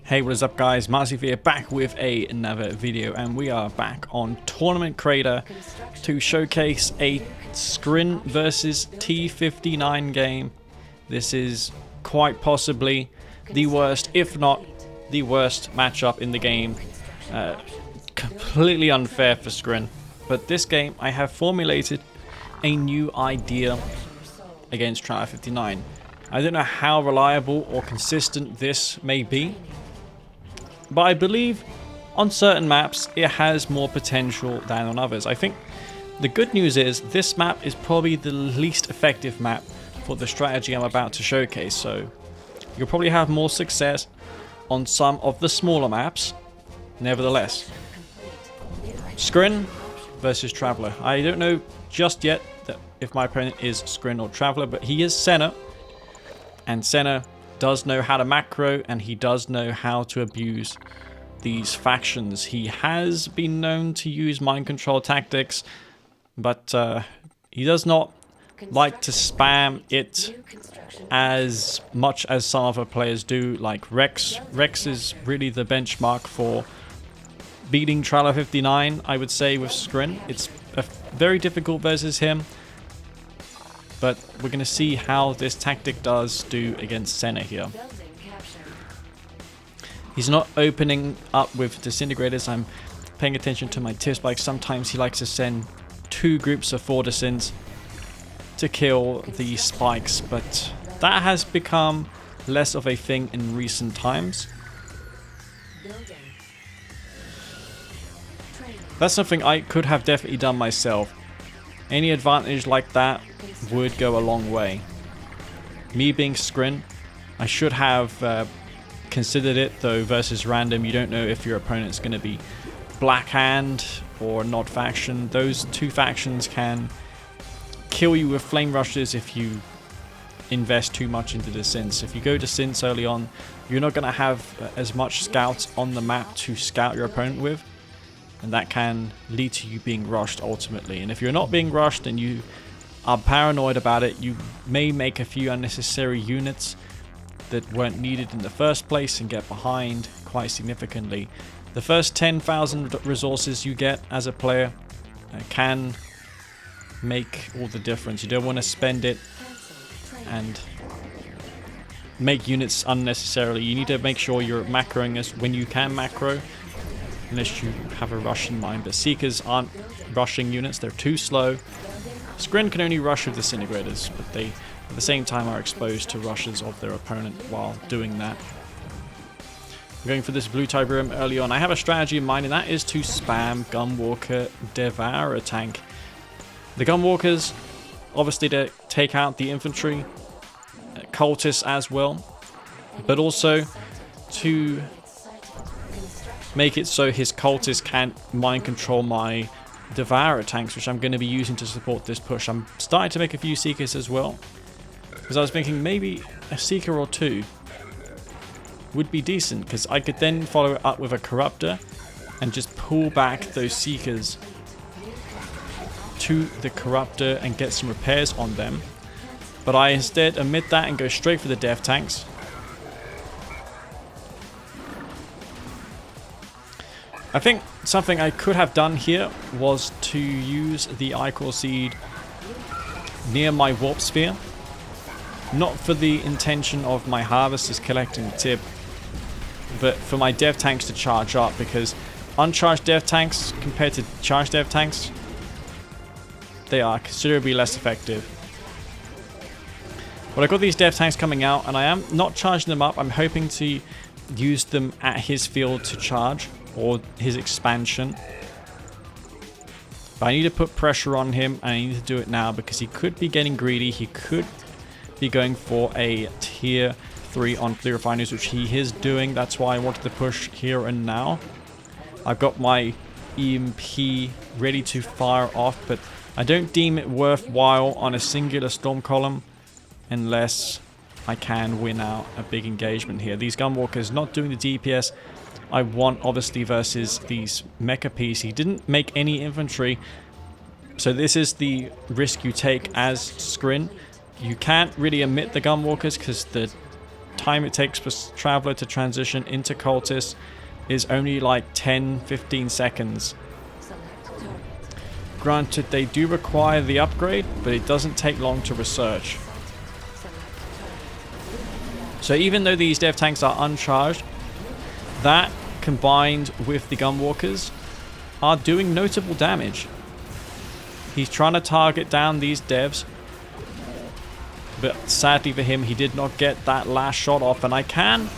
Hey, what is up guys, Massive here, back with another video, and we are back on Tournament Creator to showcase a Scrin versus T59 game. This is quite possibly the worst, if not the worst matchup in the game. Completely unfair for Scrin. But this game, I have formulated a new idea against Traveler-59. I don't know how reliable or consistent this may be, but I believe on certain maps it has more potential than on others. I think the good news is this map is probably the least effective map for the strategy I'm about to showcase, so you'll probably have more success on some of the smaller maps. Nevertheless, Scrin versus Traveler. I don't know just yet that if my opponent is Scrin or Traveler, but he is Senna, and Senna does know how to macro, and he does know how to abuse these factions. He has been known to use mind control tactics, but he does not like to spam it as much as some other players do, like Rex. Rex is really the benchmark for beating Traveler-59, I would say, with Scrin. It's very difficult versus him, but we're going to see how this tactic does do against Senna here. He's not opening up with disintegrators. I'm paying attention to my tips, like sometimes he likes to send 2 groups of 4 descents to kill the spikes, but that has become less of a thing in recent times. That's something I could have definitely done myself. Any advantage like that would go a long way. Me being Scrin, I should have considered it, though versus random, you don't know if your opponent's going to be Black Hand or Nod faction. Those 2 factions can kill you with flame rushes if you invest too much into the synths. If you go to synths early on, you're not going to have as much scouts on the map to scout your opponent with, and that can lead to you being rushed ultimately. And if you're not being rushed and you are paranoid about it, you may make a few unnecessary units that weren't needed in the first place and get behind quite significantly. The first 10,000 resources you get as a player can make all the difference. You don't want to spend it and make units unnecessarily. You need to make sure you're macroing as when you can macro, unless you have a rush in mind. But Seekers aren't rushing units, they're too slow. Scrin can only rush with disintegrators, but they at the same time are exposed to rushes of their opponent while doing that. I'm going for this blue type room early on. I have a strategy in mind, and that is to spam Gunwalker Devourer tank. The Gunwalkers, obviously to take out the infantry, cultists as well, but also to make it so his cultists can't mind control my Devourer tanks, which I'm going to be using to support this push. I'm starting to make a few Seekers as well, because I was thinking maybe a Seeker or 2 would be decent, because I could then follow it up with a Corruptor and just pull back those Seekers to the Corruptor and get some repairs on them. But I instead omit that and go straight for the Death tanks. I think something I could have done here was to use the Ichor Seed near my Warp Sphere. Not for the intention of my Harvesters collecting the tip, but for my Dev tanks to charge up, because uncharged Dev tanks compared to charged Dev tanks, they are considerably less effective. But I got these Dev tanks coming out, and I am not charging them up. I'm hoping to use them at his field to charge, or his expansion. But I need to put pressure on him, and I need to do it now, because he could be getting greedy. He could be going for a tier 3 on the refineries, which he is doing. That's why I wanted to push here and now. I've got my EMP ready to fire off, but I don't deem it worthwhile on a singular storm column unless I can win out a big engagement here. These Gunwalkers not doing the DPS I want, obviously, versus these Mecha Ps. He didn't make any infantry, so this is the risk you take as Scrin. You can't really omit the Gunwalkers because the time it takes for Traveler to transition into Cultist is only like 10-15 seconds. Granted, they do require the upgrade, but it doesn't take long to research. So even though these dev tanks are uncharged, that combined with the gunwalkers are doing notable damage. He's trying to target down these devs, but sadly for him, he did not get that last shot off. And I can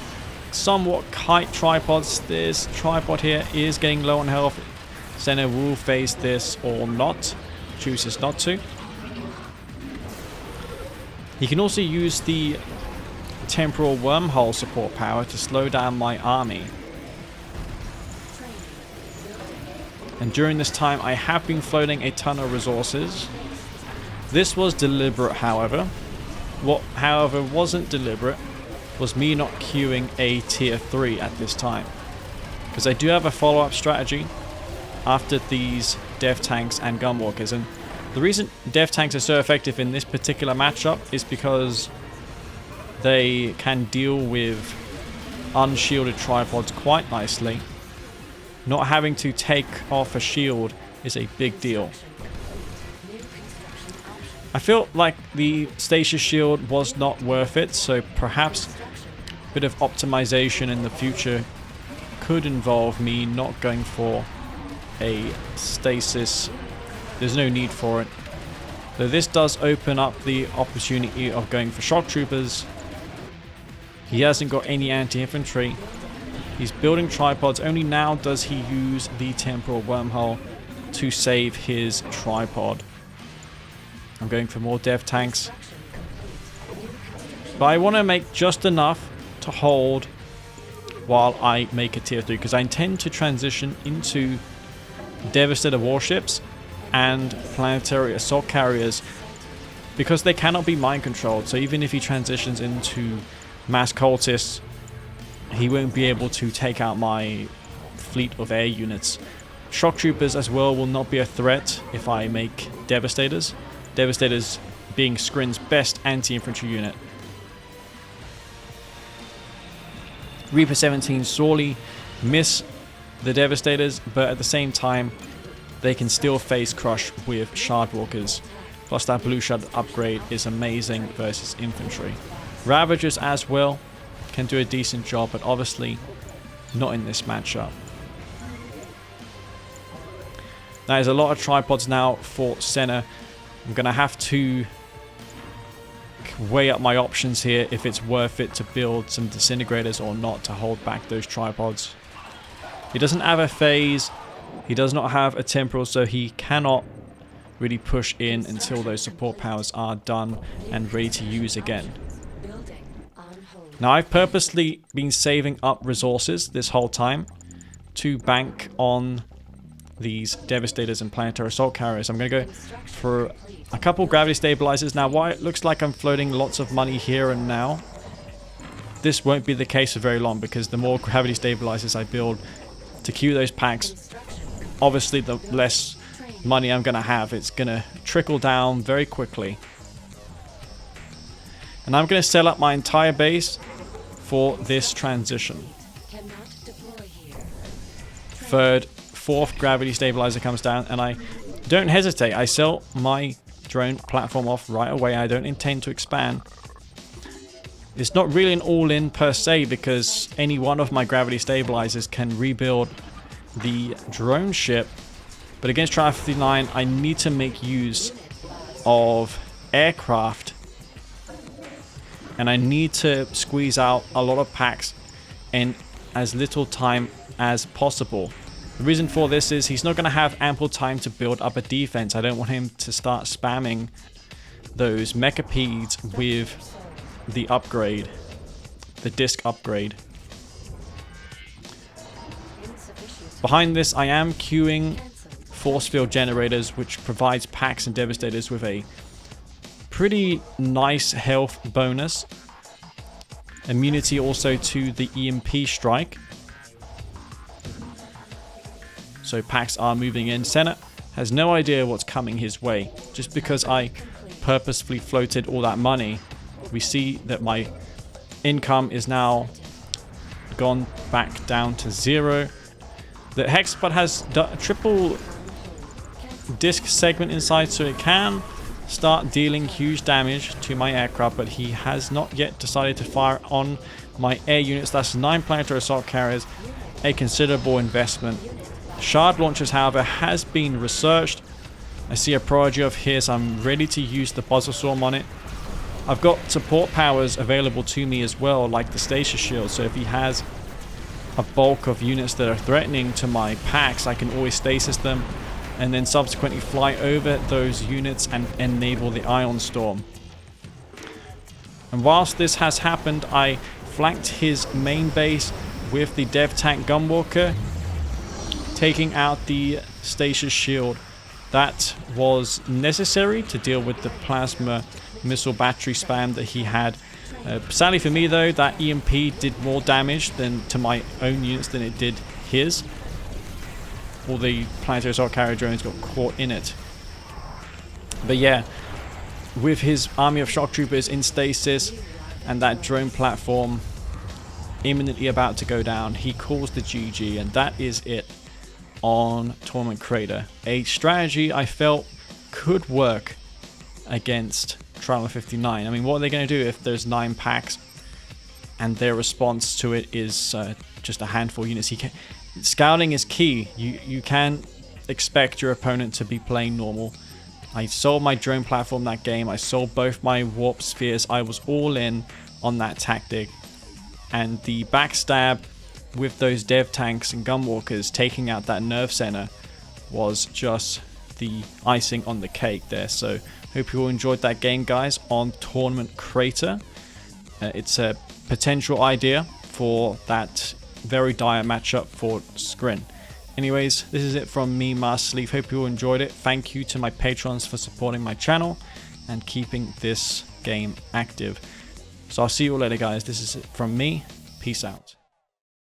somewhat kite tripods. This tripod here is getting low on health. Senna will face this or not. Chooses not to. He can also use the temporal wormhole support power to slow down my army. And during this time, I have been floating a ton of resources. This was deliberate, however. What, however, wasn't deliberate was me not queuing a tier 3 at this time. Because I do have a follow-up strategy after these dev tanks and gunwalkers. And the reason dev tanks are so effective in this particular matchup is because they can deal with unshielded tripods quite nicely. Not having to take off a shield is a big deal. I feel like the stasis shield was not worth it, so perhaps a bit of optimization in the future could involve me not going for a stasis. There's no need for it. Though this does open up the opportunity of going for shock troopers. He hasn't got any anti-infantry. He's building tripods. Only now does he use the temporal wormhole to save his tripod. I'm going for more dev tanks. But I want to make just enough to hold while I make a tier 3. Because I intend to transition into Devastator warships and planetary assault carriers. Because they cannot be mind controlled. So even if he transitions into mass cultists, he won't be able to take out my fleet of air units. Shock troopers as well will not be a threat if I make Devastators. Devastators being Scrin's best anti-infantry unit. Reaper 17 sorely miss the Devastators, but at the same time, they can still face crush with Shardwalkers. Plus that blue shard upgrade is amazing versus infantry. Ravagers as well can do a decent job, but obviously not in this matchup. There's a lot of tripods now for Senna. I'm going to have to weigh up my options here if it's worth it to build some disintegrators or not to hold back those tripods. He doesn't have a phase. He does not have a temporal, so he cannot really push in until those support powers are done and ready to use again. Now, I've purposely been saving up resources this whole time to bank on these Devastators and planetary assault carriers. I'm going to go for a couple gravity stabilizers. Now, while it looks like I'm floating lots of money here and now, this won't be the case for very long, because the more gravity stabilizers I build to queue those packs, obviously the less money I'm going to have. It's going to trickle down very quickly. And I'm going to sell up my entire base for this transition. Third, fourth gravity stabilizer comes down, and I don't hesitate. I sell my drone platform off right away. I don't intend to expand. It's not really an all-in per se, because any one of my gravity stabilizers can rebuild the drone ship. But against Traveler-59, I need to make use of aircraft. And I need to squeeze out a lot of packs in as little time as possible. The reason for this is he's not going to have ample time to build up a defense. I don't want him to start spamming those mechapedes with the upgrade, the disc upgrade. Behind this, I am queuing force field generators, which provides packs and Devastators with a pretty nice health bonus. Immunity also to the EMP strike. So packs are moving in. Senna has no idea what's coming his way. Just because I purposefully floated all that money, we see that my income is now gone back down to 0. The Hexapod has a triple disc segment inside, so it can start dealing huge damage to my aircraft, but he has not yet decided to fire on my air units. That's 9 planetary assault carriers, a considerable investment. Shard launchers, however, has been researched. I see a prodigy of his. I'm ready to use the puzzle swarm on it. I've got support powers available to me as well, like the stasis shield, so if he has a bulk of units that are threatening to my packs, I can always stasis them and then subsequently fly over those units and enable the ion storm. And whilst this has happened, I flanked his main base with the dev tank gunwalker, taking out the stasis shield. That was necessary to deal with the plasma missile battery spam that he had. Sadly for me though, that EMP did more damage to my own units than it did his. All the planetary assault carrier drones got caught in it. But yeah, with his army of shock troopers in stasis and that drone platform imminently about to go down, he calls the GG, and that is it on Tournament Crater. A strategy I felt could work against Traveler-59. I mean, what are they going to do if there's 9 packs and their response to it is just a handful of units? Scouting is key. You can expect your opponent to be playing normal. I sold my drone platform that game. I sold both my warp spheres. I was all in on that tactic. And the backstab with those dev tanks and gunwalkers taking out that nerve center was just the icing on the cake there. So hope you all enjoyed that game, guys, on Tournament Crater. It's a potential idea for that very dire matchup for Scrin. Anyways, this is it from me, Master Sleeve. Hope you all enjoyed it. Thank you to my patrons for supporting my channel and keeping this game active. So I'll see you all later, guys. This is it from me. Peace out.